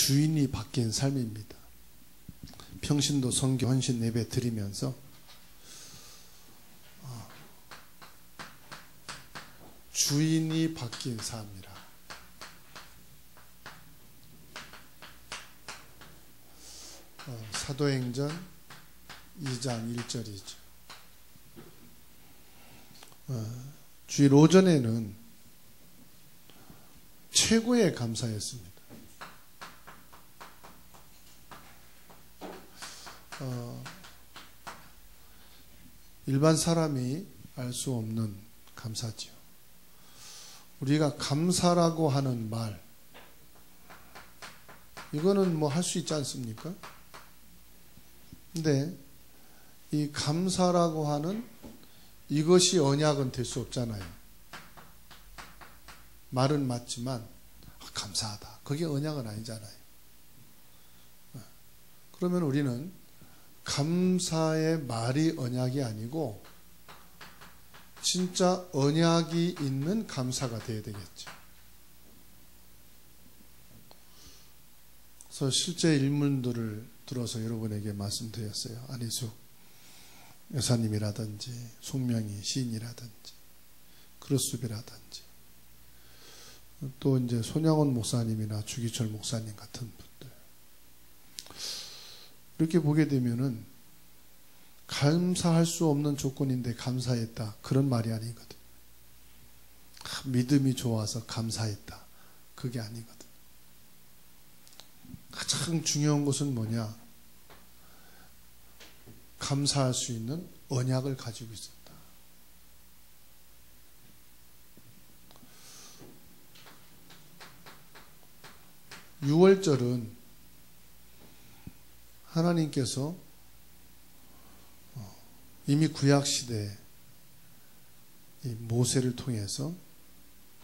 주인이 바뀐 삶입니다. 평신도 선교 헌신 예배 드리면서 주인이 바뀐 삶이라. 사도행전 2장 1절이죠. 주일 오전에는 최고의 감사였습니다. 일반 사람이 알 수 없는 감사지요. 우리가 감사라고 하는 말, 이거는 뭐 할 수 있지 않습니까? 근데 이 감사라고 하는 이것이 언약은 될 수 없잖아요. 말은 맞지만 감사하다, 그게 언약은 아니잖아요. 그러면 우리는 감사의 말이 언약이 아니고 진짜 언약이 있는 감사가 되어야 되겠죠. 그래서 실제 인물들을 들어서 여러분에게 말씀드렸어요. 안희숙 여사님이라든지 송명희 시인이라든지 크루스비라든지 또 이제 손양원 목사님이나 주기철 목사님 같은 분들, 이렇게 보게 되면은 감사할 수 없는 조건인데 감사했다, 그런 말이 아니거든. 믿음이 좋아서 감사했다, 그게 아니거든. 가장 중요한 것은 뭐냐? 감사할 수 있는 언약을 가지고 있었다. 유월절은 하나님께서 이미 구약시대에 이 모세를 통해서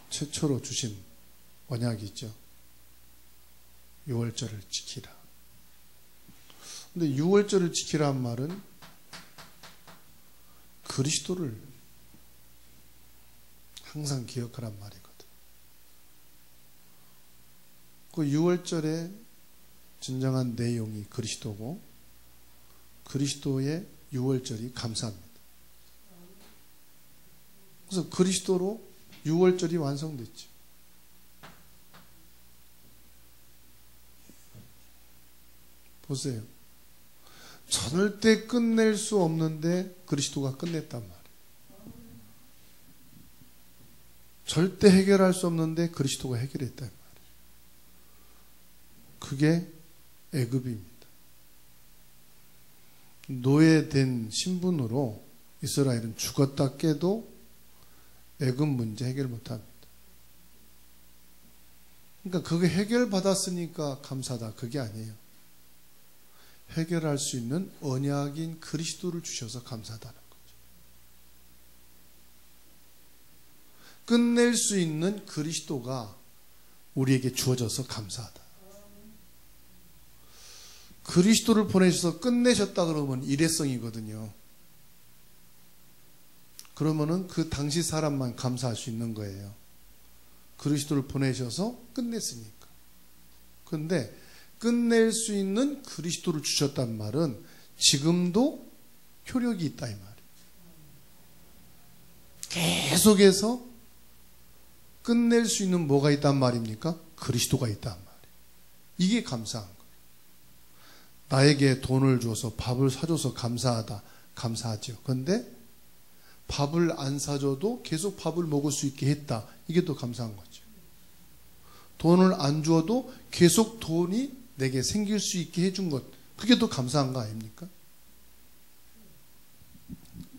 최초로 주신 언약이 있죠. 유월절을 지키라. 근데 유월절을 지키라는 말은 그리스도를 항상 기억하란 말이거든. 그 유월절의 진정한 내용이 그리스도고, 그리스도의 유월절이 감사합니다. 그래서 그리스도로 유월절이 완성됐죠. 보세요. 절대 끝낼 수 없는데 그리스도가 끝냈단 말이에요. 절대 해결할 수 없는데 그리스도가 해결했단 말이에요. 그게 애굽입니다. 노예된 신분으로 이스라엘은 죽었다 깨도 애굽 문제 해결 못합니다. 그러니까 그게 해결받았으니까 감사다, 그게 아니에요. 해결할 수 있는 언약인 그리스도를 주셔서 감사하다는 거죠. 끝낼 수 있는 그리스도가 우리에게 주어져서 감사하다. 그리스도를 보내셔서 끝내셨다 그러면 일회성이거든요. 그러면은 그 당시 사람만 감사할 수 있는 거예요. 그리스도를 보내셔서 끝냈으니까. 그런데 끝낼 수 있는 그리스도를 주셨단 말은 지금도 효력이 있다 이 말이에요. 계속해서 끝낼 수 있는 뭐가 있단 말입니까? 그리스도가 있단 말이에요. 이게 감사한 거예요. 나에게 돈을 줘서 밥을 사줘서 감사하다, 감사하죠. 그런데 밥을 안 사줘도 계속 밥을 먹을 수 있게 했다, 이게 또 감사한 거죠. 돈을 안 줘도 계속 돈이 내게 생길 수 있게 해준 것, 그게 또 감사한 거 아닙니까?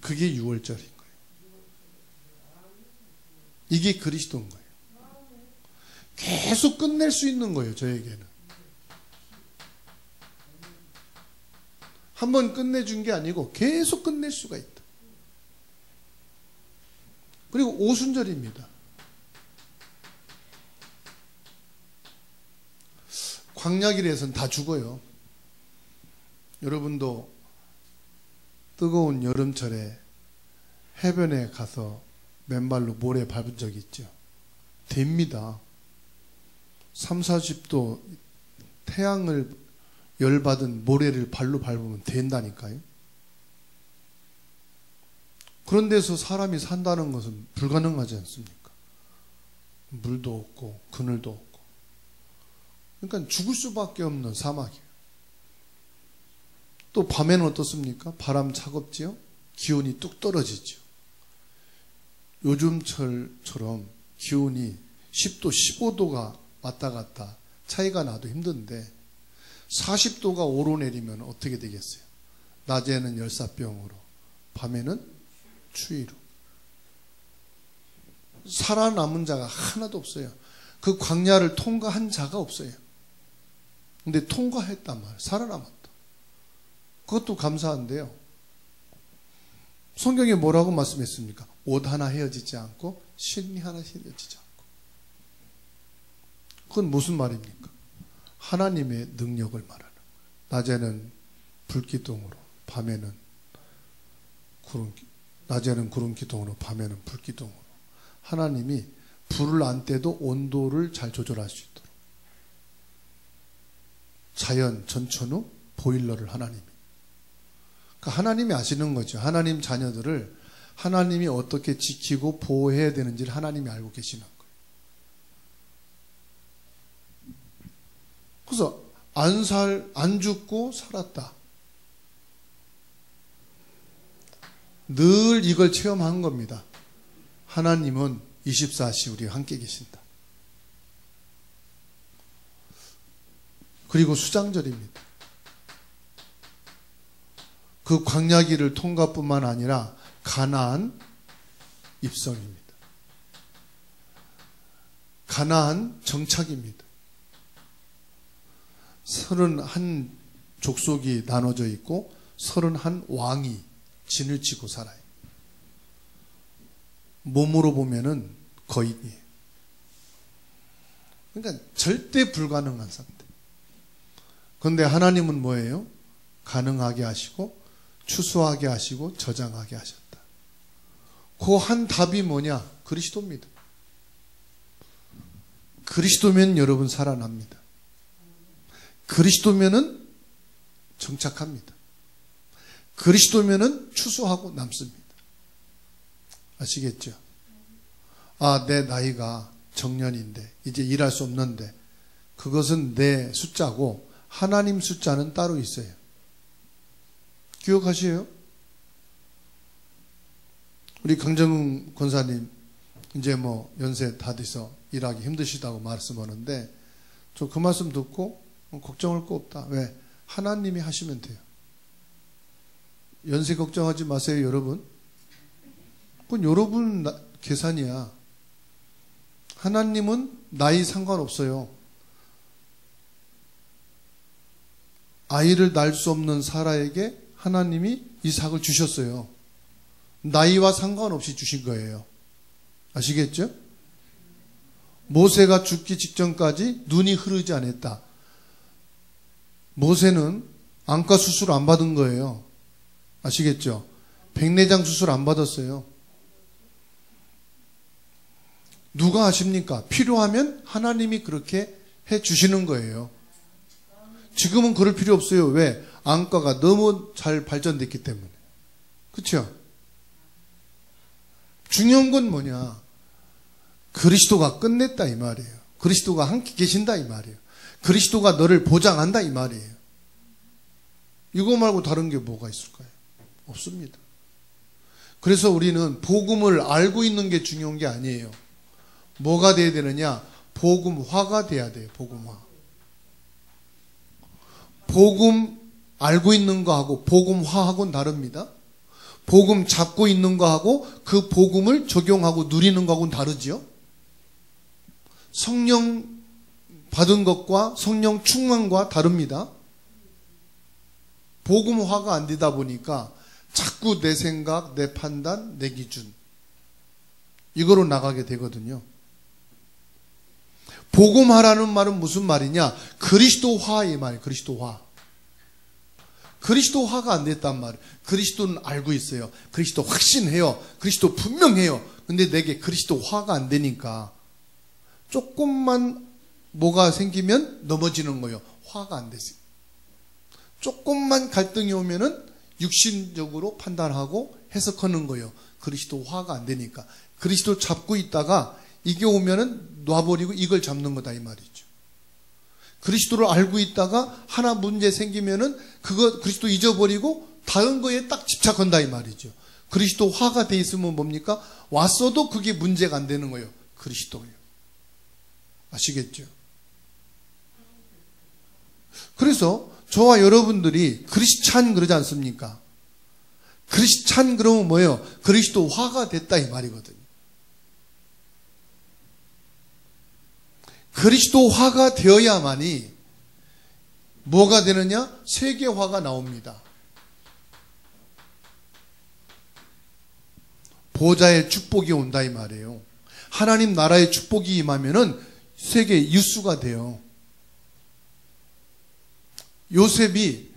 그게 유월절인 거예요. 이게 그리스도인 거예요. 계속 끝낼 수 있는 거예요, 저에게는. 한 번 끝내준 게 아니고 계속 끝낼 수가 있다. 그리고 오순절입니다. 광야길에서는 다 죽어요. 여러분도 뜨거운 여름철에 해변에 가서 맨발로 모래 밟은 적 있죠? 됩니다. 30, 40도 태양을 열받은 모래를 발로 밟으면 된다니까요. 그런 데서 사람이 산다는 것은 불가능하지 않습니까? 물도 없고 그늘도 없고. 그러니까 죽을 수밖에 없는 사막이에요. 또 밤에는 어떻습니까? 바람 차갑지요? 기온이 뚝 떨어지죠. 요즘철처럼 기온이 10도, 15도가 왔다 갔다 차이가 나도 힘든데 40도가 오르내리면 어떻게 되겠어요? 낮에는 열사병으로, 밤에는 추위로. 살아남은 자가 하나도 없어요. 그 광야를 통과한 자가 없어요. 근데 통과했단 말이에요. 살아남았다. 그것도 감사한데요. 성경에 뭐라고 말씀했습니까? 옷 하나 헤어지지 않고 실리 하나 헤어지지 않고. 그건 무슨 말입니까? 하나님의 능력을 말하는 거예요. 낮에는 불기둥으로, 밤에는 낮에는 구름기둥으로, 밤에는 불기둥으로. 하나님이 불을 안 떼도 온도를 잘 조절할 수 있도록. 자연 전천후 보일러를 하나님이. 그러니까 하나님이 아시는 거죠. 하나님 자녀들을 하나님이 어떻게 지키고 보호해야 되는지를 하나님이 알고 계시는 거예요. 그래서 안 죽고 살았다. 늘 이걸 체험한 겁니다. 하나님은 24시 우리와 함께 계신다. 그리고 수장절입니다. 그 광야길을 통과뿐만 아니라 가나안 입성입니다. 가나안 정착입니다. 31 족속이 나눠져 있고 31 왕이 진을 치고 살아요. 몸으로 보면은 거인이에요. 그러니까 절대 불가능한 상태. 그런데 하나님은 뭐예요? 가능하게 하시고 추수하게 하시고 저장하게 하셨다. 그 한 답이 뭐냐? 그리스도입니다. 그리스도면 여러분 살아납니다. 그리스도면은 정착합니다. 그리스도면은 추수하고 남습니다. 아시겠죠? 아, 내 나이가 정년인데 이제 일할 수 없는데 그것은 내 숫자고 하나님 숫자는 따로 있어요. 기억하세요? 우리 강정훈 권사님 이제 뭐 연세 다 돼서 일하기 힘드시다고 말씀하는데 저 그 말씀 듣고 걱정할 거 없다. 왜? 하나님이 하시면 돼요. 연세 걱정하지 마세요, 여러분. 그건 여러분 계산이야. 하나님은 나이 상관없어요. 아이를 낳을 수 없는 사라에게 하나님이 이삭을 주셨어요. 나이와 상관없이 주신 거예요. 아시겠죠? 모세가 죽기 직전까지 눈이 흐르지 않았다. 모세는 안과 수술 안 받은 거예요. 아시겠죠? 백내장 수술 안 받았어요. 누가 아십니까? 필요하면 하나님이 그렇게 해 주시는 거예요. 지금은 그럴 필요 없어요. 왜? 안과가 너무 잘 발전됐기 때문에. 그렇죠? 중요한 건 뭐냐? 그리스도가 끝냈다 이 말이에요. 그리스도가 함께 계신다 이 말이에요. 그리스도가 너를 보장한다 이 말이에요. 이거 말고 다른 게 뭐가 있을까요? 없습니다. 그래서 우리는 복음을 알고 있는 게 중요한 게 아니에요. 뭐가 돼야 되느냐? 복음화가 돼야 돼요. 복음화. 복음 알고 있는 거하고 복음화하고는 다릅니다. 복음 잡고 있는 거하고 그 복음을 적용하고 누리는 거하고는 다르죠. 성령 받은 것과 성령 충만과 다릅니다. 복음화가 안 되다 보니까 자꾸 내 생각, 내 판단, 내 기준 이거로 나가게 되거든요. 복음화라는 말은 무슨 말이냐? 그리스도화 이 말이에요. 그리스도화. 그리스도화가 안 됐단 말이에요. 그리스도는 알고 있어요. 그리스도 확신해요. 그리스도 분명해요. 근데 내게 그리스도화가 안 되니까 조금만 뭐가 생기면 넘어지는 거예요. 화가 안 되세요. 조금만 갈등이 오면은 육신적으로 판단하고 해석하는 거예요. 그리스도 화가 안 되니까. 그리스도 잡고 있다가 이게 오면은 놔버리고 이걸 잡는 거다 이 말이죠. 그리스도를 알고 있다가 하나 문제 생기면은 그거 그리스도 잊어버리고 다른 거에 딱 집착한다 이 말이죠. 그리스도 화가 돼 있으면 뭡니까? 왔어도 그게 문제가 안 되는 거예요. 그리스도예요. 아시겠죠? 그래서 저와 여러분들이 크리스찬 그러지 않습니까? 크리스찬 그러면 뭐예요? 그리스도 화가 됐다 이 말이거든요. 그리스도 화가 되어야만이 뭐가 되느냐? 세계화가 나옵니다. 보좌의 축복이 온다 이 말이에요. 하나님 나라의 축복이 임하면은 세계 유수가 돼요. 요셉이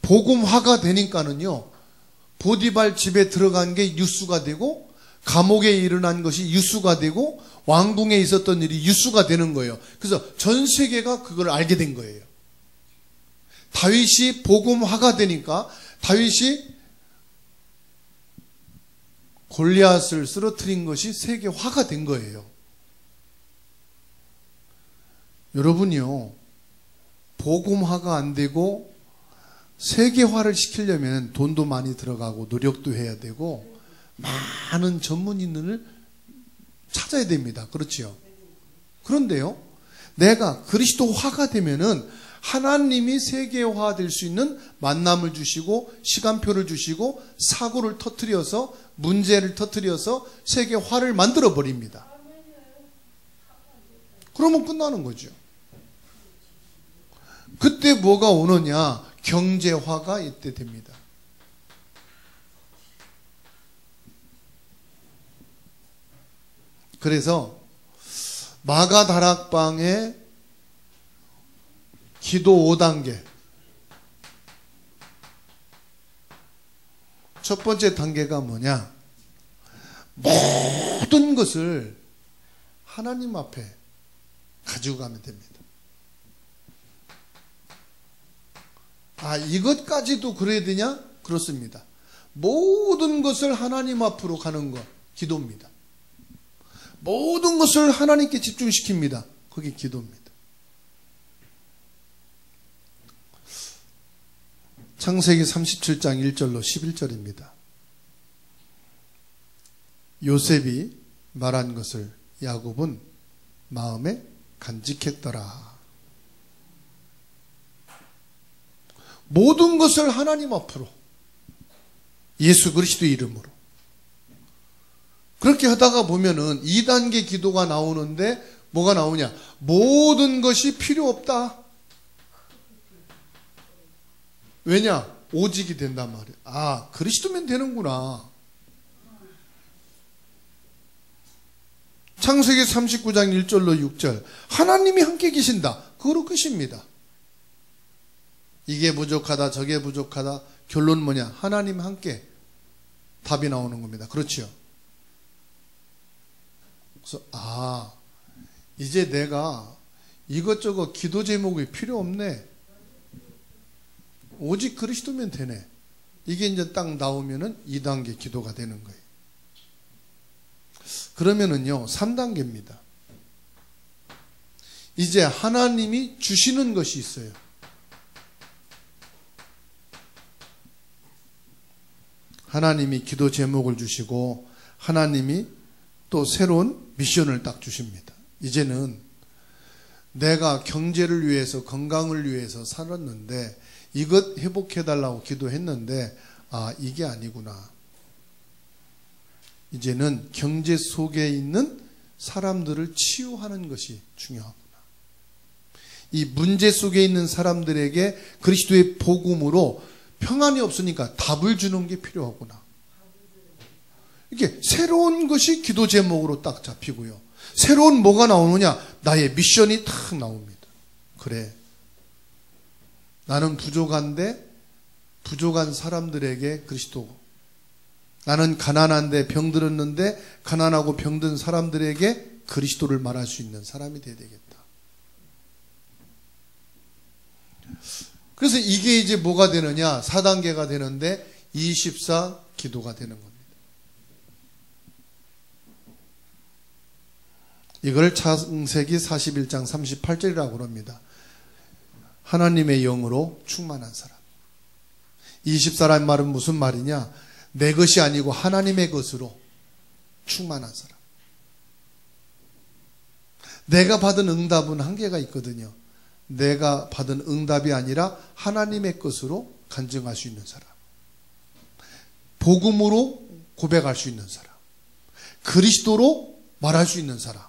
복음화가 되니까는요, 보디발 집에 들어간 게 유수가 되고, 감옥에 일어난 것이 유수가 되고, 왕궁에 있었던 일이 유수가 되는 거예요. 그래서 전 세계가 그걸 알게 된 거예요. 다윗이 복음화가 되니까 다윗이 골리앗을 쓰러뜨린 것이 세계화가 된 거예요. 여러분이요, 복음화가 안 되고 세계화를 시키려면 돈도 많이 들어가고 노력도 해야 되고 많은 전문인을 찾아야 됩니다. 그렇지요? 그런데요, 내가 그리스도화가 되면은 하나님이 세계화 될 수 있는 만남을 주시고 시간표를 주시고 사고를 터뜨려서 문제를 터뜨려서 세계화를 만들어 버립니다. 그러면 끝나는 거죠. 그때 뭐가 오느냐? 경제화가 이때 됩니다. 그래서 마가다락방의 기도 5단계. 첫 번째 단계가 뭐냐? 모든 것을 하나님 앞에 가지고 가면 됩니다. 아, 이것까지도 그래야 되냐? 그렇습니다. 모든 것을 하나님 앞으로 가는 것, 기도입니다. 모든 것을 하나님께 집중시킵니다. 그게 기도입니다. 창세기 37장 1절로 11절입니다. 요셉이 말한 것을 야곱은 마음에 간직했더라. 모든 것을 하나님 앞으로, 예수 그리스도의 이름으로. 그렇게 하다가 보면은 2단계 기도가 나오는데 뭐가 나오냐? 모든 것이 필요 없다. 왜냐? 오직이 된단 말이에요. 아, 그리스도면 되는구나. 창세기 39장 1절로 6절. 하나님이 함께 계신다. 그거로 끝입니다. 이게 부족하다, 저게 부족하다. 결론은 뭐냐? 하나님 함께 답이 나오는 겁니다. 그렇죠? 그래서 아, 이제 내가 이것저것 기도 제목이 필요 없네. 오직 그리스도면 되네. 이게 이제 딱 나오면은 2단계 기도가 되는 거예요. 그러면은요, 3단계입니다. 이제 하나님이 주시는 것이 있어요. 하나님이 기도 제목을 주시고 하나님이 또 새로운 미션을 딱 주십니다. 이제는 내가 경제를 위해서, 건강을 위해서 살았는데 이것 회복해달라고 기도했는데 아, 이게 아니구나. 이제는 경제 속에 있는 사람들을 치유하는 것이 중요하구나. 이 문제 속에 있는 사람들에게 그리스도의 복음으로 평안이 없으니까 답을 주는 게 필요하구나. 이게 새로운 것이 기도 제목으로 딱 잡히고요. 새로운 뭐가 나오느냐? 나의 미션이 탁 나옵니다. 그래, 나는 부족한데 부족한 사람들에게 그리스도, 나는 가난한데 병들었는데 가난하고 병든 사람들에게 그리스도를 말할 수 있는 사람이 되어야 되겠다. 그래서 이게 이제 뭐가 되느냐? 4단계가 되는데 24 기도가 되는 겁니다. 이걸 창세기 41장 38절이라고 합니다. 하나님의 영으로 충만한 사람. 24라는 말은 무슨 말이냐? 내 것이 아니고 하나님의 것으로 충만한 사람. 내가 받은 응답은 한계가 있거든요. 내가 받은 응답이 아니라 하나님의 것으로 간증할 수 있는 사람. 복음으로 고백할 수 있는 사람. 그리스도로 말할 수 있는 사람.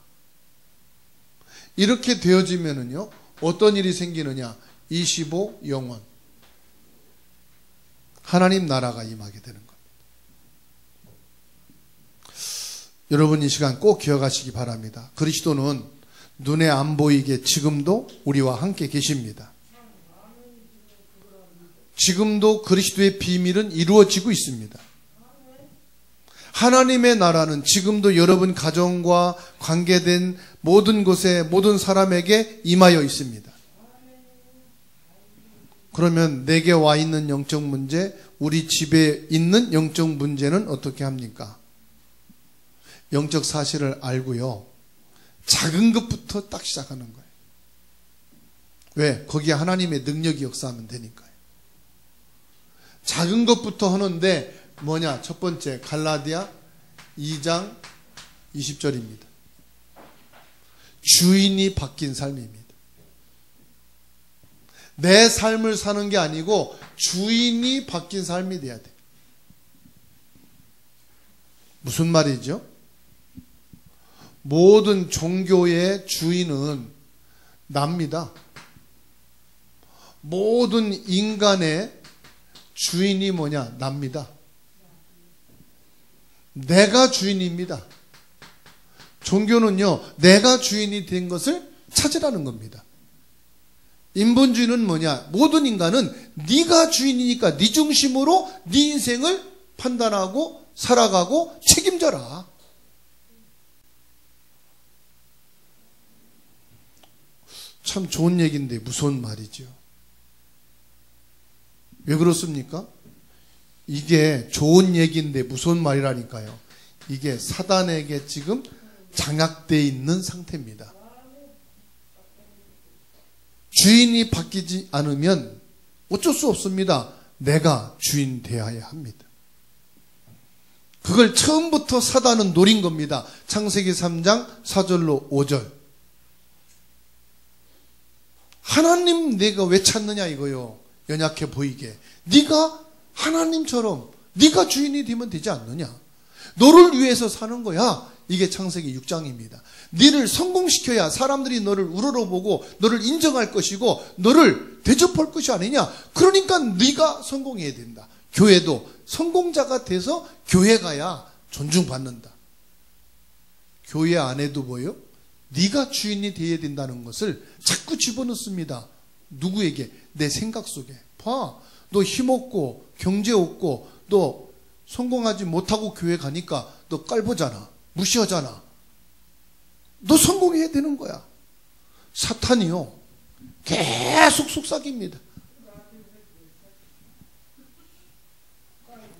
이렇게 되어지면은요, 어떤 일이 생기느냐? 25 영원. 하나님 나라가 임하게 되는 겁니다. 여러분 이 시간 꼭 기억하시기 바랍니다. 그리스도는 눈에 안 보이게 지금도 우리와 함께 계십니다. 지금도 그리스도의 비밀은 이루어지고 있습니다. 하나님의 나라는 지금도 여러분 가정과 관계된 모든 곳에 모든 사람에게 임하여 있습니다. 그러면 내게 와 있는 영적 문제, 우리 집에 있는 영적 문제는 어떻게 합니까? 영적 사실을 알고요. 작은 것부터 딱 시작하는 거예요. 왜? 거기에 하나님의 능력이 역사하면 되니까요. 작은 것부터 하는데 뭐냐? 첫 번째 갈라디아 2장 20절입니다. 주인이 바뀐 삶입니다. 내 삶을 사는 게 아니고 주인이 바뀐 삶이 돼야 돼. 무슨 말이죠? 모든 종교의 주인은 납니다. 모든 인간의 주인이 뭐냐? 납니다. 내가 주인입니다. 종교는요, 내가 주인이 된 것을 찾으라는 겁니다. 인본주의는 뭐냐? 모든 인간은 네가 주인이니까 네 중심으로 네 인생을 판단하고 살아가고 책임져라. 참 좋은 얘기인데 무서운 말이죠. 왜 그렇습니까? 이게 좋은 얘기인데 무서운 말이라니까요. 이게 사단에게 지금 장악되어 있는 상태입니다. 주인이 바뀌지 않으면 어쩔 수 없습니다. 내가 주인 되어야 합니다. 그걸 처음부터 사단은 노린 겁니다. 창세기 3장 4절로 5절. 하나님 내가 왜 찾느냐 이거요. 연약해 보이게. 네가 하나님처럼 네가 주인이 되면 되지 않느냐. 너를 위해서 사는 거야. 이게 창세기 6장입니다. 너를 성공시켜야 사람들이 너를 우러러보고 너를 인정할 것이고 너를 대접할 것이 아니냐. 그러니까 네가 성공해야 된다. 교회도 성공자가 돼서 교회 가야 존중받는다. 교회 안에도 뭐예요? 네가 주인이 되어야 된다는 것을 자꾸 집어넣습니다. 누구에게? 내 생각 속에. 봐. 너 힘없고 경제 없고 너 성공하지 못하고 교회 가니까 너 깔보잖아. 무시하잖아. 너 성공해야 되는 거야. 사탄이요. 계속 속삭입니다.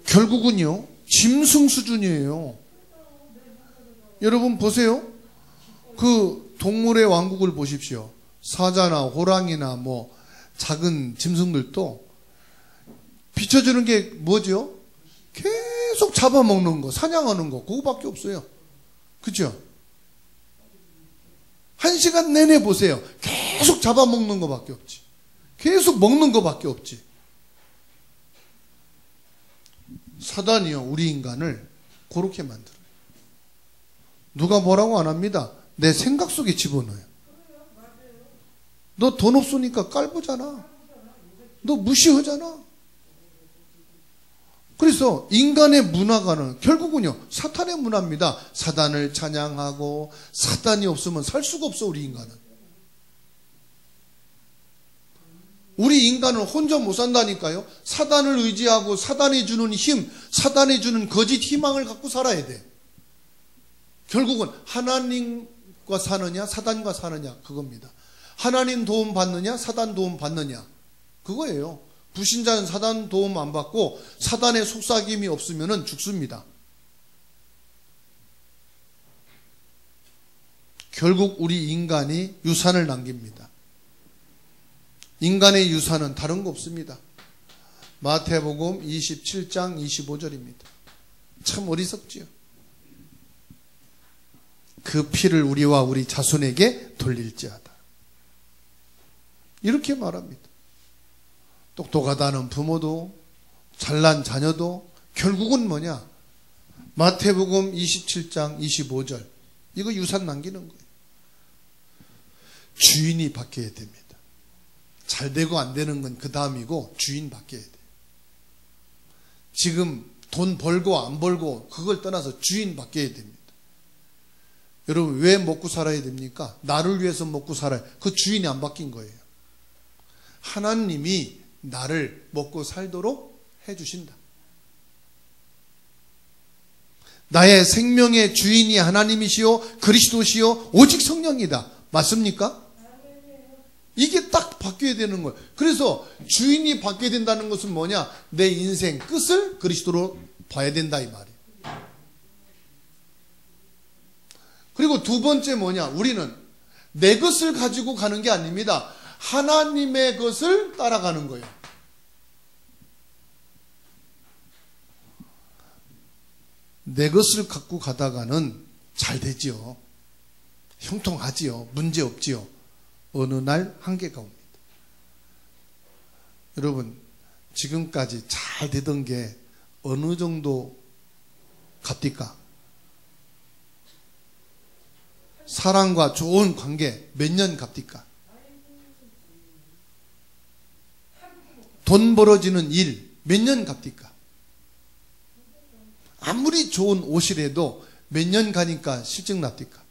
결국은요. 짐승 수준이에요. 여러분 보세요. 그 동물의 왕국을 보십시오. 사자나 호랑이나 뭐 작은 짐승들도 비춰주는 게 뭐죠? 계속 잡아먹는 거, 사냥하는 거, 그거밖에 없어요. 그죠? 1시간 내내 보세요. 계속 잡아먹는 거밖에 없지. 계속 먹는 거밖에 없지. 사단이요, 우리 인간을 그렇게 만들어요. 누가 뭐라고 안 합니다. 내 생각 속에 집어넣어요. 너 돈 없으니까 깔보잖아. 너 무시하잖아. 그래서 인간의 문화가는 결국은요 사탄의 문화입니다. 사단을 찬양하고 사단이 없으면 살 수가 없어. 우리 인간은. 우리 인간은 혼자 못 산다니까요. 사단을 의지하고 사단이 주는 힘, 사단이 주는 거짓 희망을 갖고 살아야 돼. 결국은 하나님과 사느냐 사단과 사느냐 그겁니다. 하나님 도움 받느냐 사단 도움 받느냐. 그거예요. 불신자는 사단 도움 안 받고 사단의 속삭임이 없으면 죽습니다. 결국 우리 인간이 유산을 남깁니다. 인간의 유산은 다른 거 없습니다. 마태복음 27장 25절입니다. 참 어리석지요. 그 피를 우리와 우리 자손에게 돌릴지어다. 이렇게 말합니다. 똑똑하다는 부모도 잘난 자녀도 결국은 뭐냐? 마태복음 27장 25절. 이거 유산 남기는 거예요. 주인이 바뀌어야 됩니다. 잘 되고 안 되는 건 그 다음이고 주인 바뀌어야 돼요. 지금 돈 벌고 안 벌고 그걸 떠나서 주인 바뀌어야 됩니다. 여러분 왜 먹고 살아야 됩니까? 나를 위해서 먹고 살아요. 그 주인이 안 바뀐 거예요. 하나님이 나를 먹고 살도록 해주신다. 나의 생명의 주인이 하나님이시요 그리스도시요 오직 성령이다. 맞습니까? 이게 딱 바뀌어야 되는 거예요. 그래서 주인이 바뀌어야 된다는 것은 뭐냐? 내 인생 끝을 그리스도로 봐야 된다 이 말이에요. 그리고 두 번째 뭐냐? 우리는 내 것을 가지고 가는 게 아닙니다. 하나님의 것을 따라가는 거예요. 내 것을 갖고 가다가는 잘 되지요. 형통하지요. 문제 없지요. 어느 날 한계가 옵니다. 여러분 지금까지 잘 되던 게 어느 정도 갑니까? 사랑과 좋은 관계 몇 년 갑니까? 돈 벌어지는 일 몇 년 갑니까? 아무리 좋은 옷이라도 몇 년 가니까 실증 납니까?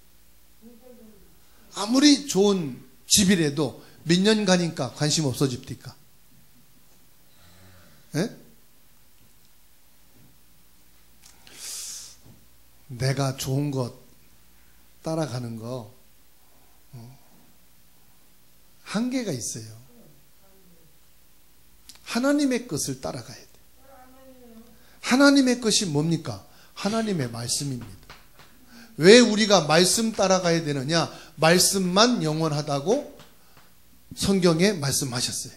아무리 좋은 집이라도 몇 년 가니까 관심 없어집니까? 예? 내가 좋은 것 따라가는 거 한계가 있어요. 하나님의 것을 따라가야 돼. 하나님의 것이 뭡니까? 하나님의 말씀입니다. 왜 우리가 말씀 따라가야 되느냐? 말씀만 영원하다고 성경에 말씀하셨어요.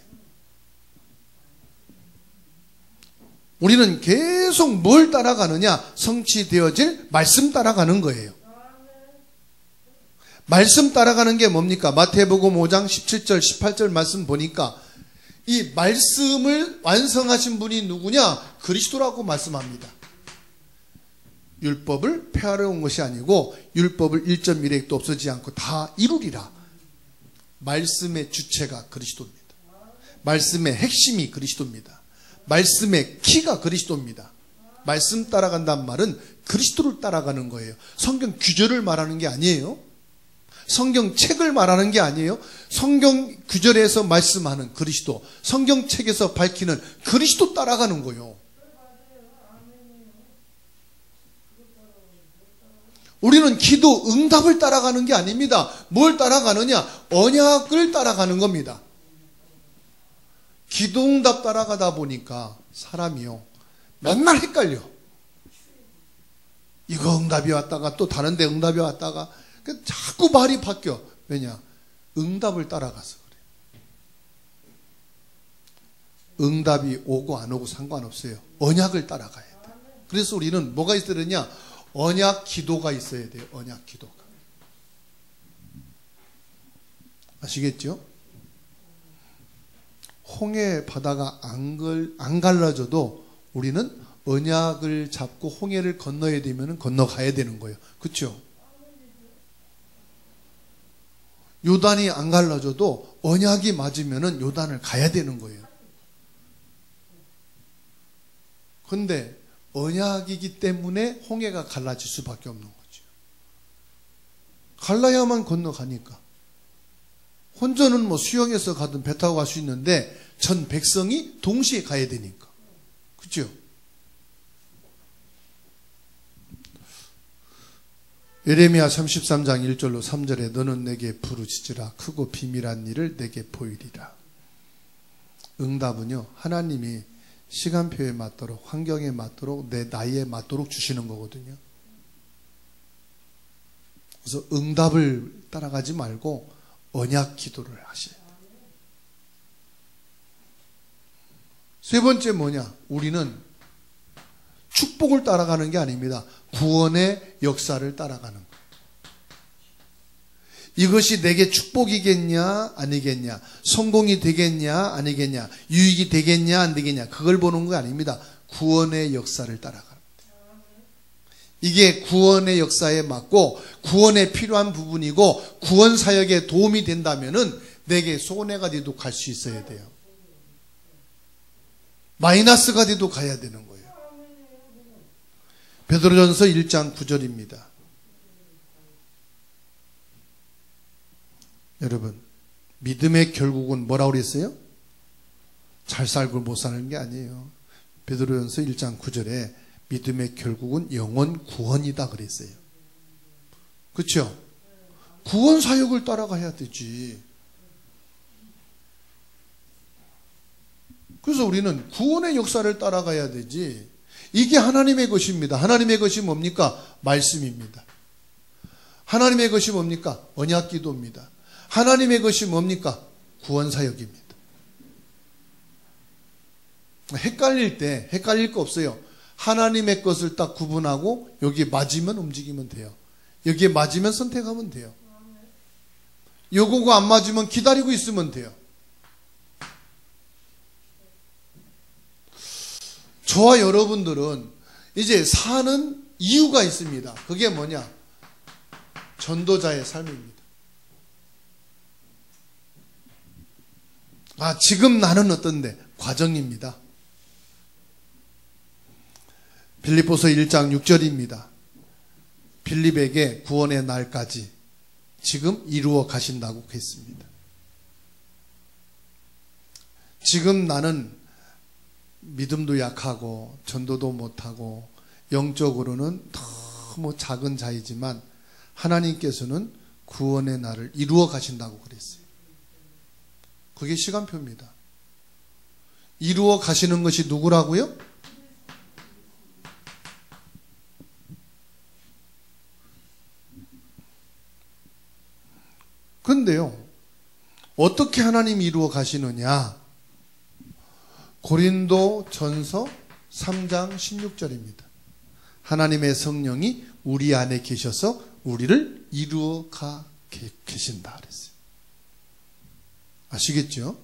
우리는 계속 뭘 따라가느냐? 성취되어질 말씀 따라가는 거예요. 말씀 따라가는 게 뭡니까? 마태복음 5장 17절 18절 말씀 보니까 이 말씀을 완성하신 분이 누구냐? 그리스도라고 말씀합니다. 율법을 폐하러 온 것이 아니고 율법을 1.1획도 없어지지 않고 다 이루리라. 말씀의 주체가 그리스도입니다. 말씀의 핵심이 그리스도입니다. 말씀의 키가 그리스도입니다. 말씀 따라간다는 말은 그리스도를 따라가는 거예요. 성경 규절을 말하는 게 아니에요. 성경 책을 말하는 게 아니에요. 성경 구절에서 말씀하는 그리스도, 성경책에서 밝히는 그리스도 따라가는 거예요. 우리는 기도 응답을 따라가는 게 아닙니다. 뭘 따라가느냐? 언약을 따라가는 겁니다. 기도 응답 따라가다 보니까 사람이요 맨날 헷갈려. 이거 응답이 왔다가 또 다른 데 응답이 왔다가 자꾸 말이 바뀌어. 왜냐? 응답을 따라가서 그래. 응답이 오고 안 오고 상관없어요. 언약을 따라가야 돼. 그래서 우리는 뭐가 있어야 되냐? 언약 기도가 있어야 돼요. 언약 기도가. 아시겠죠? 홍해 바다가 안 갈라져도 우리는 언약을 잡고 홍해를 건너야 되면 건너가야 되는 거예요. 그렇죠? 요단이 안 갈라져도 언약이 맞으면 요단을 가야 되는 거예요. 그런데 언약이기 때문에 홍해가 갈라질 수밖에 없는 거죠. 갈라야만 건너가니까. 혼자는 뭐 수영해서 가든 배 타고 갈 수 있는데 전 백성이 동시에 가야 되니까. 그렇죠? 예레미야 33장 1절로 3절에 너는 내게 부르짖으라 크고 비밀한 일을 내게 보이리라. 응답은요, 하나님이 시간표에 맞도록, 환경에 맞도록, 내 나이에 맞도록 주시는 거거든요. 그래서 응답을 따라가지 말고 언약 기도를 하셔야 돼요. 세 번째 뭐냐? 우리는 축복을 따라가는 게 아닙니다. 구원의 역사를 따라가는 거예요. 이것이 내게 축복이겠냐 아니겠냐, 성공이 되겠냐 아니겠냐, 유익이 되겠냐 안 되겠냐, 그걸 보는 거 아닙니다. 구원의 역사를 따라가는 거예요. 이게 구원의 역사에 맞고 구원에 필요한 부분이고 구원 사역에 도움이 된다면은 내게 손해가 돼도 갈 수 있어야 돼요. 마이너스가 돼도 가야 되는 거예요. 베드로전서 1장 9절입니다. 여러분, 믿음의 결국은 뭐라고 그랬어요? 잘 살고 못 사는 게 아니에요. 베드로전서 1장 9절에 믿음의 결국은 영혼 구원이다 그랬어요. 그렇죠? 구원 사역을 따라가야 되지. 그래서 우리는 구원의 역사를 따라가야 되지. 이게 하나님의 것입니다. 하나님의 것이 뭡니까? 말씀입니다. 하나님의 것이 뭡니까? 언약 기도입니다. 하나님의 것이 뭡니까? 구원 사역입니다. 헷갈릴 때 헷갈릴 거 없어요. 하나님의 것을 딱 구분하고 여기에 맞으면 움직이면 돼요. 여기에 맞으면 선택하면 돼요. 요거가 안 맞으면 기다리고 있으면 돼요. 저와 여러분들은 이제 사는 이유가 있습니다. 그게 뭐냐? 전도자의 삶입니다. 지금 나는 어떤데? 과정입니다. 빌립보서 1장 6절입니다. 빌립에게 구원의 날까지 지금 이루어 가신다고 했습니다. 지금 나는 믿음도 약하고 전도도 못하고 영적으로는 너무 작은 자이지만 하나님께서는 구원의 날을 이루어 가신다고 그랬어요. 그게 시간표입니다. 이루어 가시는 것이 누구라고요? 근데요, 어떻게 하나님이 이루어 가시느냐? 고린도 전서 3장 16절입니다. 하나님의 성령이 우리 안에 계셔서 우리를 이루어 가 계신다 그랬어요. 아시겠죠?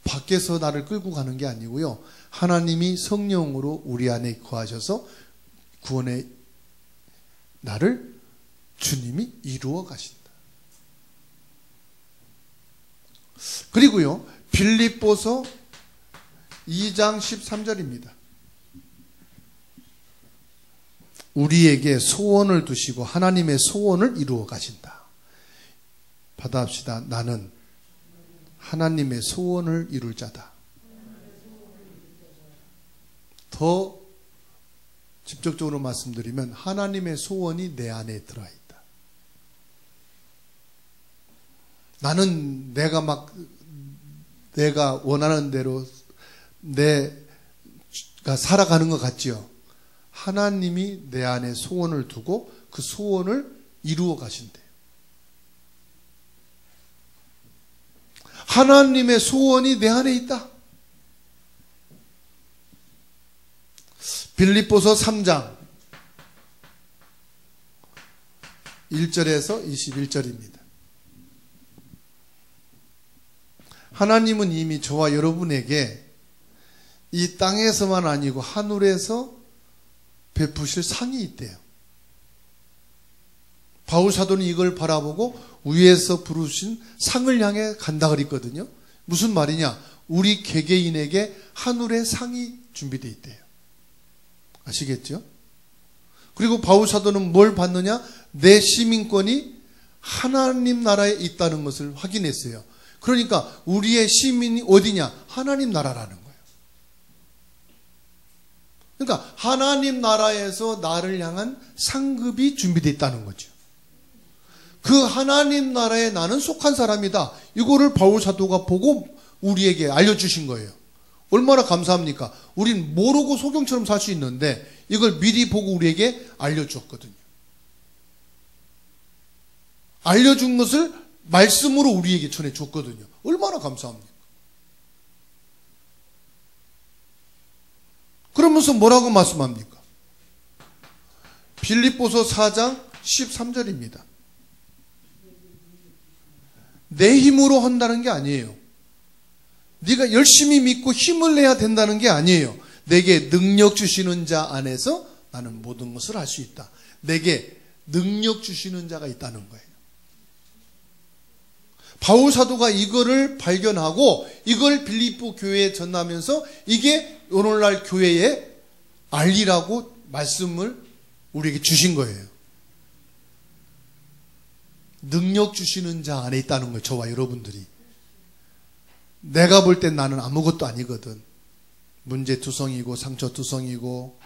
밖에서 나를 끌고 가는 게 아니고요. 하나님이 성령으로 우리 안에 거하셔서 구원의 나를 주님이 이루어 가신다. 그리고요, 빌립보서 2장 13절입니다. 우리에게 소원을 두시고 하나님의 소원을 이루어 가신다. 받아합시다. 나는 하나님의 소원을 이룰 자다. 더 직접적으로 말씀드리면 하나님의 소원이 내 안에 들어있다. 나는 내가 원하는 대로 내가 살아가는 것 같지요. 하나님이 내 안에 소원을 두고 그 소원을 이루어 가신대요. 하나님의 소원이 내 안에 있다. 빌립보서 3장 1절에서 21절입니다. 하나님은 이미 저와 여러분에게 이 땅에서만 아니고 하늘에서 베푸실 상이 있대요. 바울 사도는 이걸 바라보고 위에서 부르신 상을 향해 간다 그랬거든요. 무슨 말이냐? 우리 개개인에게 하늘의 상이 준비되어 있대요. 아시겠죠? 그리고 바울 사도는 뭘 받느냐? 내 시민권이 하나님 나라에 있다는 것을 확인했어요. 그러니까 우리의 시민이 어디냐? 하나님 나라라는 거예요. 그러니까 하나님 나라에서 나를 향한 상급이 준비되어 있다는 거죠. 그 하나님 나라에 나는 속한 사람이다. 이거를 바울 사도가 보고 우리에게 알려주신 거예요. 얼마나 감사합니까? 우린 모르고 소경처럼 살 수 있는데 이걸 미리 보고 우리에게 알려주었거든요. 알려준 것을 말씀으로 우리에게 전해줬거든요. 얼마나 감사합니까? 그러면서 뭐라고 말씀합니까? 빌립보서 4장 13절입니다. 내 힘으로 한다는 게 아니에요. 네가 열심히 믿고 힘을 내야 된다는 게 아니에요. 내게 능력 주시는 자 안에서 나는 모든 것을 할 수 있다. 내게 능력 주시는 자가 있다는 거예요. 바울 사도가 이거를 발견하고 이걸 빌립보 교회에 전하면서 이게 오늘날 교회에 알리라고 말씀을 우리에게 주신 거예요. 능력 주시는 자 안에 있다는 거예요. 저와 여러분들이. 내가 볼 땐 나는 아무것도 아니거든. 문제투성이고 상처투성이고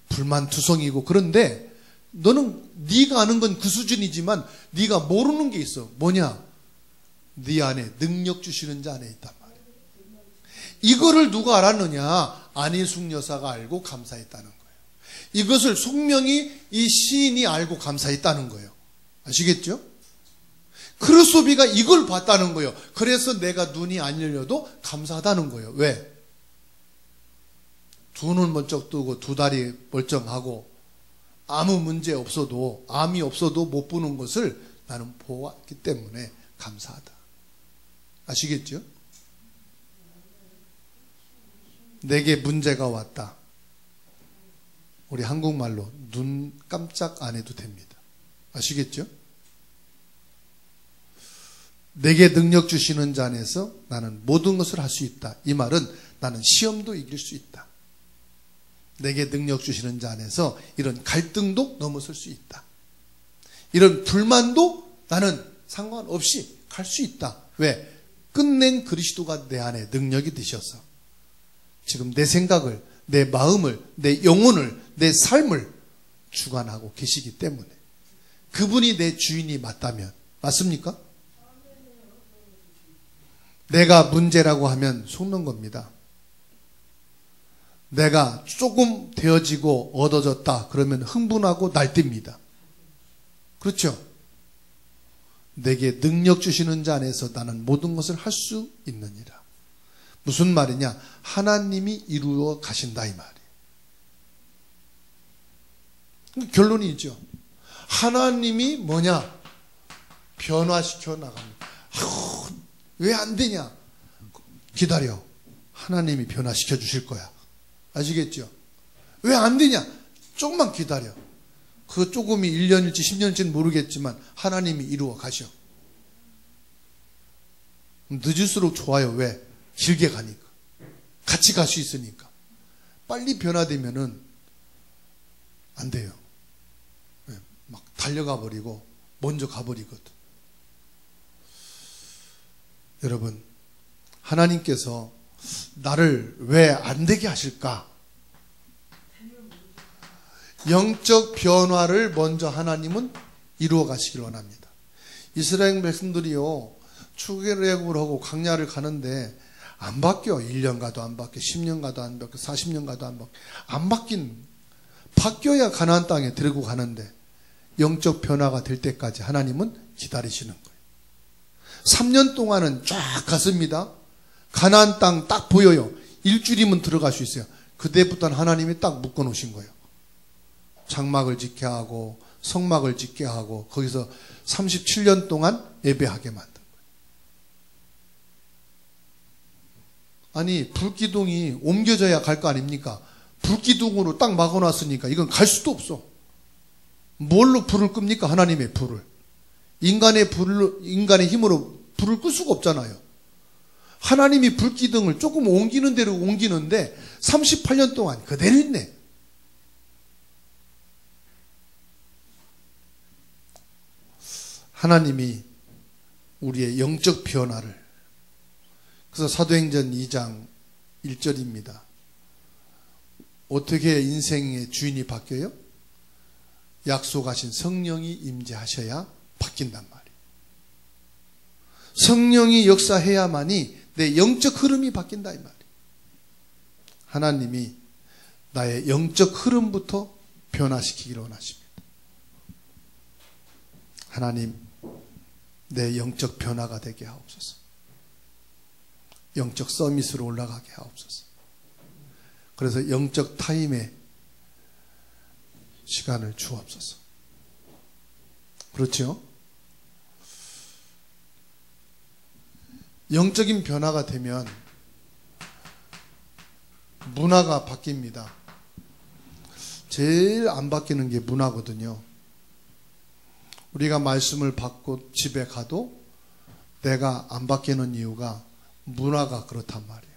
불만투성이고. 그런데 너는 네가 아는 건 그 수준이지만 네가 모르는 게 있어. 뭐냐? 네 안에 능력 주시는 자 안에 있단 말이야. 이거를 누가 알았느냐? 안희숙 여사가 알고 감사했다는 거예요. 이것을 송명이 이 시인이 알고 감사했다는 거예요. 아시겠죠? 크루소비가 이걸 봤다는 거예요. 그래서 내가 눈이 안 열려도 감사하다는 거예요. 왜? 두 눈 번쩍 뜨고 두 다리 멀쩡하고 아무 문제 없어도, 암이 없어도 못 보는 것을 나는 보았기 때문에 감사하다. 아시겠죠? 내게 문제가 왔다. 우리 한국말로 눈 깜짝 안 해도 됩니다. 아시겠죠? 내게 능력 주시는 자 안에서 나는 모든 것을 할 수 있다. 이 말은 나는 시험도 이길 수 있다. 내게 능력 주시는 자 안에서 이런 갈등도 넘어설 수 있다. 이런 불만도 나는 상관없이 갈 수 있다. 왜? 끝낸 그리스도가 내 안에 능력이 되셔서 지금 내 생각을, 내 마음을, 내 영혼을, 내 삶을 주관하고 계시기 때문에 그분이 내 주인이 맞다면, 맞습니까? 내가 문제라고 하면 속는 겁니다. 내가 조금 되어지고 얻어졌다 그러면 흥분하고 날뜁니다. 그렇죠? 내게 능력 주시는 자 안에서 나는 모든 것을 할 수 있느니라. 무슨 말이냐? 하나님이 이루어 가신다 이 말이에요. 결론이 있죠. 하나님이 뭐냐? 변화시켜 나갑니다. 왜 안 되냐? 기다려. 하나님이 변화시켜 주실 거야. 아시겠죠? 왜 안 되냐? 조금만 기다려. 그 조금이 1년일지 10년일지는 모르겠지만 하나님이 이루어 가셔. 늦을수록 좋아요. 왜? 길게 가니까. 같이 갈 수 있으니까. 빨리 변화되면은 안 돼요. 막 달려가 버리고 먼저 가버리거든. 여러분, 하나님께서 나를 왜 안 되게 하실까? 영적 변화를 먼저 하나님은 이루어 가시길 원합니다. 이스라엘 백성들이요, 출애굽을 하고 광야를 가는데 안 바뀌어. 1년 가도 안 바뀌어. 10년 가도 안 바뀌어. 40년 가도 안 바뀌어. 안 바뀌어야 가나안 땅에 데리고 가는데 영적 변화가 될 때까지 하나님은 기다리시는 거예요. 3년 동안은 쫙 갔습니다. 가나안 땅 딱 보여요. 일주일이면 들어갈 수 있어요. 그때부터는 하나님이 딱 묶어 놓으신 거예요. 장막을 짓게 하고 성막을 짓게 하고 거기서 37년 동안 예배하게 만든 거예요. 아니, 불기둥이 옮겨져야 갈 거 아닙니까? 불기둥으로 딱 막아놨으니까 이건 갈 수도 없어. 뭘로 불을 끕니까? 하나님의 불을. 인간의 힘으로 불을 끌 수가 없잖아요. 하나님이 불기둥을 조금 옮기는 대로 옮기는데 38년 동안 그대로 있네. 하나님이 우리의 영적 변화를, 그래서 사도행전 2장 1절입니다. 어떻게 인생의 주인이 바뀌어요? 약속하신 성령이 임재하셔야 바뀐단 말이에요. 성령이 역사해야만이 내 영적 흐름이 바뀐다 이 말이에요. 하나님이 나의 영적 흐름부터 변화시키기를 원하십니다. 하나님, 내 영적 변화가 되게 하옵소서. 영적 서밋으로 올라가게 하옵소서. 그래서 영적 타임에 시간을 주옵소서. 그렇죠? 영적인 변화가 되면 문화가 바뀝니다. 제일 안 바뀌는 게 문화거든요. 우리가 말씀을 받고 집에 가도 내가 안 바뀌는 이유가 문화가 그렇단 말이에요.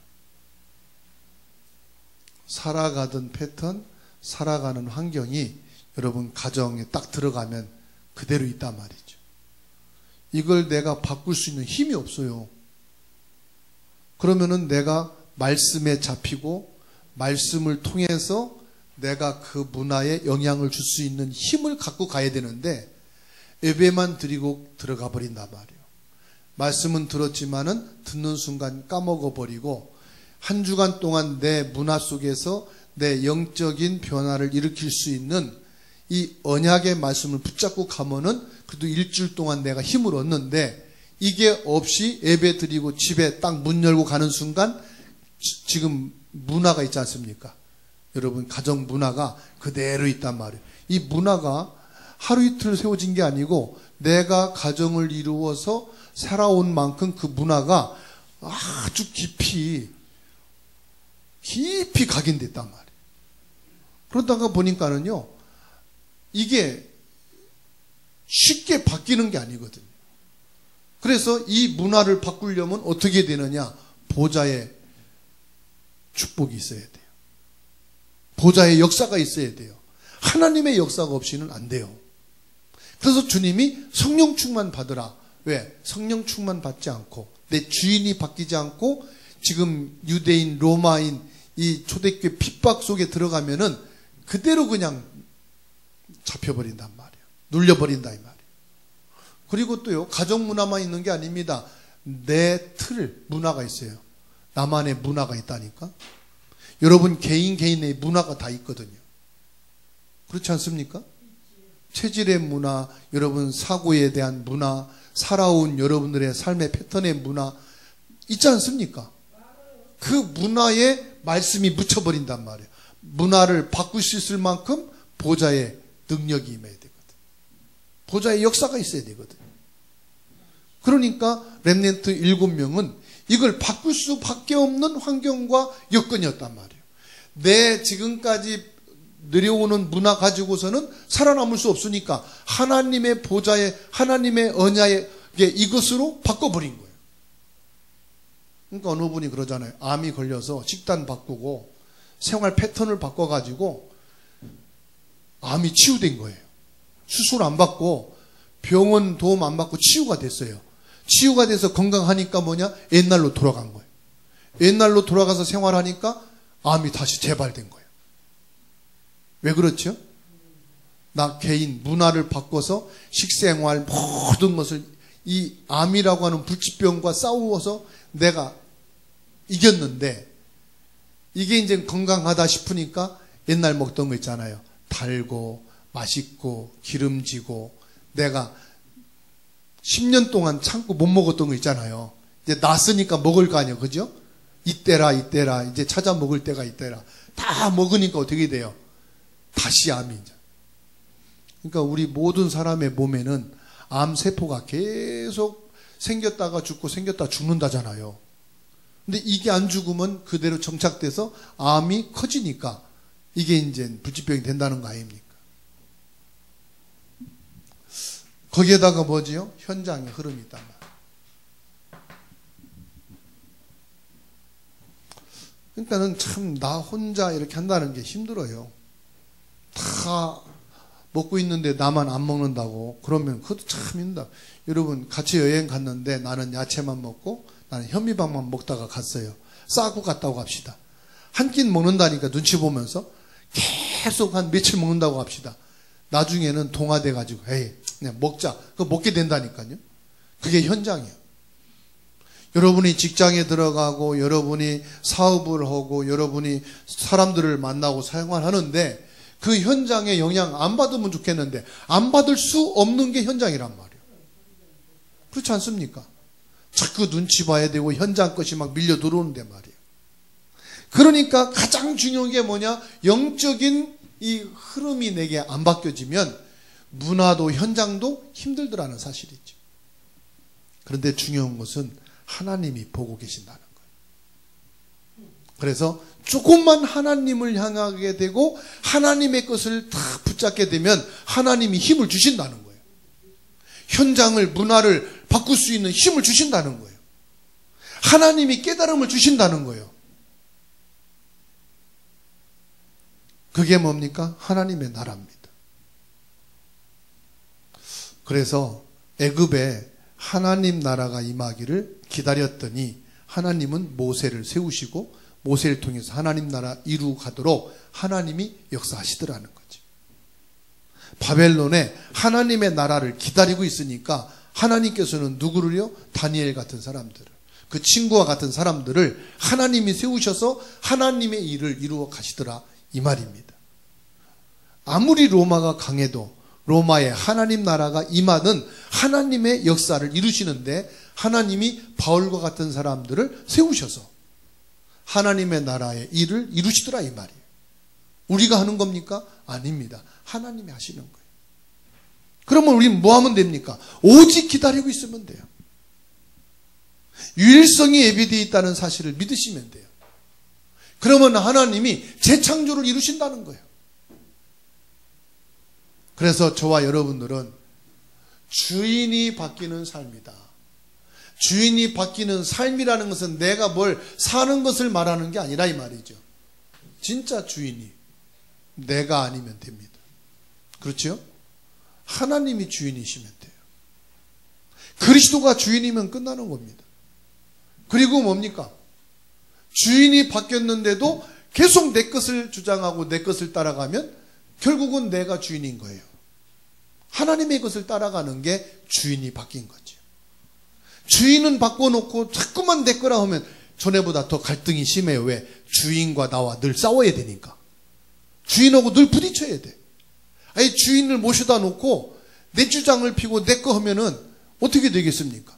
살아가던 패턴, 살아가는 환경이 여러분 가정에 딱 들어가면 그대로 있단 말이죠. 이걸 내가 바꿀 수 있는 힘이 없어요. 그러면은 내가 말씀에 잡히고 말씀을 통해서 내가 그 문화에 영향을 줄 수 있는 힘을 갖고 가야 되는데 예배만 드리고 들어가 버린단 말이에요. 말씀은 들었지만은 듣는 순간 까먹어 버리고 한 주간 동안 내 문화 속에서 내 영적인 변화를 일으킬 수 있는 이 언약의 말씀을 붙잡고 가면은 그래도 일주일 동안 내가 힘을 얻는데 이게 없이 예배 드리고 집에 딱 문 열고 가는 순간 지금 문화가 있지 않습니까? 여러분 가정 문화가 그대로 있단 말이에요. 이 문화가 하루 이틀 세워진 게 아니고 내가 가정을 이루어서 살아온 만큼 그 문화가 아주 깊이 각인됐단 말이에요. 그러다가 보니까는요, 이게 쉽게 바뀌는 게 아니거든요. 그래서 이 문화를 바꾸려면 어떻게 되느냐? 보좌의 축복이 있어야 돼요. 보좌의 역사가 있어야 돼요. 하나님의 역사가 없이는 안 돼요. 그래서 주님이 성령 충만 받으라. 왜? 성령 충만 받지 않고 내 주인이 바뀌지 않고 지금 유대인, 로마인 이 초대교회 핍박 속에 들어가면은 그대로 그냥 잡혀버린단 말이에요. 눌려버린다 이 말이에요. 그리고 또요, 가정 문화만 있는 게 아닙니다. 내 틀 문화가 있어요. 나만의 문화가 있다니까. 여러분 개인의 문화가 다 있거든요. 그렇지 않습니까? 체질의 문화, 여러분 사고에 대한 문화, 살아온 여러분들의 삶의 패턴의 문화 있지 않습니까? 그 문화에 말씀이 묻혀버린단 말이에요. 문화를 바꿀 수 있을 만큼 보좌의 능력이 임해야 되거든. 보좌의 역사가 있어야 되거든. 그러니까 렘넌트 7명은 이걸 바꿀 수밖에 없는 환경과 여건이었단 말이에요. 내 지금까지 내려오는 문화 가지고서는 살아남을 수 없으니까 하나님의 보좌에, 하나님의 언약에 이것으로 바꿔버린 거예요. 그러니까 어느 분이 그러잖아요. 암이 걸려서 식단 바꾸고 생활 패턴을 바꿔가지고 암이 치유된 거예요. 수술 안 받고 병원 도움 안 받고 치유가 됐어요. 치유가 돼서 건강하니까 뭐냐? 옛날로 돌아간 거예요. 옛날로 돌아가서 생활하니까 암이 다시 재발된 거예요. 왜 그렇죠? 나 개인 문화를 바꿔서 식생활 모든 것을 이 암이라고 하는 불치병과 싸우어서 내가 이겼는데 이게 이제 건강하다 싶으니까 옛날 먹던 거 있잖아요. 달고 맛있고 기름지고 내가 10년 동안 참고 못 먹었던 거 있잖아요. 이제 났으니까 먹을 거 아니에요. 그죠? 이때라 이제 찾아 먹을 때가 이때라. 다 먹으니까 어떻게 돼요? 다시 암이 이제. 그러니까 우리 모든 사람의 몸에는 암세포가 계속 생겼다가 죽고 생겼다가 죽는다잖아요. 근데 이게 안 죽으면 그대로 정착돼서 암이 커지니까 이게 이제 불치병이 된다는 거 아닙니까? 거기에다가 뭐지요? 현장의 흐름이 있단 말이에요. 그러니까는 참 나 혼자 이렇게 한다는 게 힘들어요. 다 먹고 있는데 나만 안 먹는다고 그러면 그것도 참 힘들다. 여러분 같이 여행 갔는데 나는 야채만 먹고 나는 현미밥만 먹다가 갔어요. 싸고 갔다고 합시다. 한 끼 먹는다니까 눈치 보면서 계속 한 며칠 먹는다고 합시다. 나중에는 동화돼 가지고 에이 그냥 먹자. 그거 먹게 된다니까요. 그게 현장이에요. 여러분이 직장에 들어가고 여러분이 사업을 하고 여러분이 사람들을 만나고 생활하는데 그 현장에 영향 안 받으면 좋겠는데 안 받을 수 없는 게 현장이란 말이에요. 그렇지 않습니까? 자꾸 눈치 봐야 되고 현장 것이 막 밀려 들어오는데 말이에요. 그러니까 가장 중요한 게 뭐냐? 영적인 이 흐름이 내게 안 바뀌어지면 문화도 현장도 힘들더라는 사실이죠. 그런데 중요한 것은 하나님이 보고 계신다는 거예요. 그래서 조금만 하나님을 향하게 되고 하나님의 것을 다 붙잡게 되면 하나님이 힘을 주신다는 거예요. 현장을, 문화를 바꿀 수 있는 힘을 주신다는 거예요. 하나님이 깨달음을 주신다는 거예요. 그게 뭡니까? 하나님의 나라입니다. 그래서 애굽에 하나님 나라가 임하기를 기다렸더니 하나님은 모세를 세우시고 모세를 통해서 하나님 나라 이루어 가도록 하나님이 역사하시더라는 거죠. 바벨론에 하나님의 나라를 기다리고 있으니까 하나님께서는 누구를요? 다니엘 같은 사람들을, 그 친구와 같은 사람들을 하나님이 세우셔서 하나님의 일을 이루어 가시더라 이 말입니다. 아무리 로마가 강해도 로마의 하나님 나라가 임하는 하나님의 역사를 이루시는데 하나님이 바울과 같은 사람들을 세우셔서 하나님의 나라의 일을 이루시더라 이 말이에요. 우리가 하는 겁니까? 아닙니다. 하나님이 하시는 거예요. 그러면 우리는 뭐 하면 됩니까? 오직 기다리고 있으면 돼요. 유일성이 예비되어 있다는 사실을 믿으시면 돼요. 그러면 하나님이 재창조를 이루신다는 거예요. 그래서 저와 여러분들은 주인이 바뀌는 삶이다. 주인이 바뀌는 삶이라는 것은 내가 뭘 사는 것을 말하는 게 아니라 이 말이죠. 진짜 주인이 내가 아니면 됩니다. 그렇죠? 하나님이 주인이시면 돼요. 그리스도가 주인이면 끝나는 겁니다. 그리고 뭡니까? 주인이 바뀌었는데도 계속 내 것을 주장하고 내 것을 따라가면 결국은 내가 주인인 거예요. 하나님의 것을 따라가는 게 주인이 바뀐 거죠. 주인은 바꿔놓고 자꾸만 내 거라 하면 전에보다 더 갈등이 심해요. 왜? 주인과 나와 늘 싸워야 되니까. 주인하고 늘 부딪혀야 돼. 아니 주인을 모셔다 놓고 내 주장을 피고 내 거 하면은 어떻게 되겠습니까?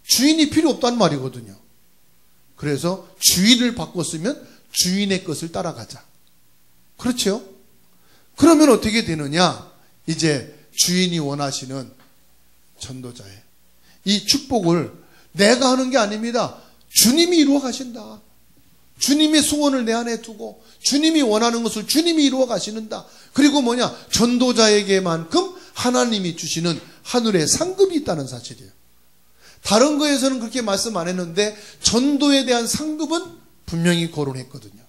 주인이 필요 없단 말이거든요. 그래서 주인을 바꿨으면 주인의 것을 따라가자. 그렇죠? 그러면 어떻게 되느냐? 이제 주인이 원하시는 전도자의 이 축복을 내가 하는 게 아닙니다. 주님이 이루어 가신다. 주님의 소원을 내 안에 두고 주님이 원하는 것을 주님이 이루어 가시는다. 그리고 뭐냐? 전도자에게만큼 하나님이 주시는 하늘의 상급이 있다는 사실이에요. 다른 거에서는 그렇게 말씀 안 했는데 전도에 대한 상급은 분명히 거론했거든요.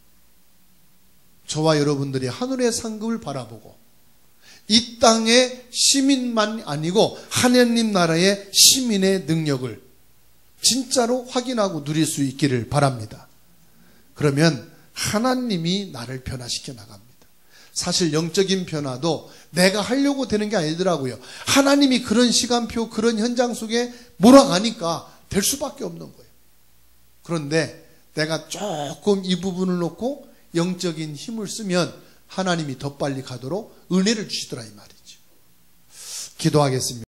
저와 여러분들이 하늘의 상급을 바라보고 이 땅의 시민만 아니고 하나님 나라의 시민의 능력을 진짜로 확인하고 누릴 수 있기를 바랍니다. 그러면 하나님이 나를 변화시켜 나갑니다. 사실 영적인 변화도 내가 하려고 되는 게 아니더라고요. 하나님이 그런 시간표, 그런 현장 속에 몰아가니까 될 수밖에 없는 거예요. 그런데 내가 조금 이 부분을 놓고 영적인 힘을 쓰면 하나님이 더 빨리 가도록 은혜를 주시더라 이 말이죠. 기도하겠습니다.